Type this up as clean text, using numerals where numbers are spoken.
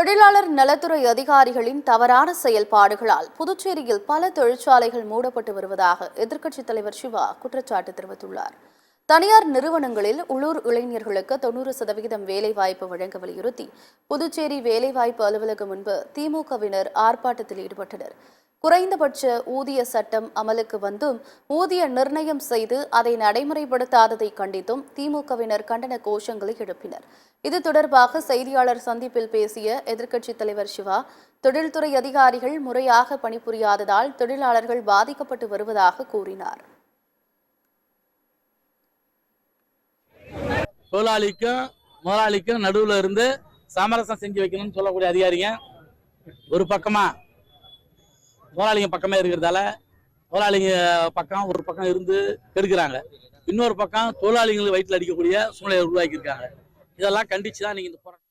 தொழிலாளர் நலத்துறை அதிகாரிகளின் தவறான செயல்பாடுகளால் புதுச்சேரியில் பல தொழிற்சாலைகள் மூடப்பட்டு வருவதாக எதிர்க்கட்சித் தலைவர் சிவா குற்றச்சாட்டு தெரிவித்துள்ளார். தனியார் நிறுவனங்களில் உள்ளூர் இளைஞர்களுக்கு 90% வேலைவாய்ப்பு வழங்க வலியுறுத்தி புதுச்சேரி வேலைவாய்ப்பு அலுவலகம் முன்பு திமுகவினர் ஆர்ப்பாட்டத்தில் ஈடுபட்டனர். குறைந்தபட்ச ஊதிய சட்டம் அமலுக்கு வந்தும் ஊதிய நிர்ணயம் செய்து அதை நடைமுறைப்படுத்தாததை கண்டித்தும் திமுகவினர் கண்டன கோஷங்களை எழுப்பினர். இது தொடர்பாக செய்தியாளர் சந்திப்பில் பேசிய எதிர்க்கட்சித் தலைவர் சிவா, தொழில்துறை அதிகாரிகள் முறையாக பணிபுரியாததால் தொழிலாளர்கள் பாதிக்கப்பட்டு வருவதாக கூறினார். தொழிலாளிக்கும் முதலாளிக்கும் நடுவில் இருந்து சமரசம் செஞ்சு வைக்கணும்னு சொல்லக்கூடிய அதிகாரிங்க ஒரு பக்கமா முதலாளிங்க பக்கமே இருக்கிறதால முதலாளிங்க பக்கம் ஒரு பக்கம் இருந்து கெடுக்கிறாங்க, இன்னொரு பக்கம் தொழிலாளிகளுக்கு வயிற்றில் அடிக்கக்கூடிய சூழ்நிலையை உருவாக்கி இருக்காங்க. இதெல்லாம் கண்டிச்சு தான் நீங்க இந்த போராட்டம்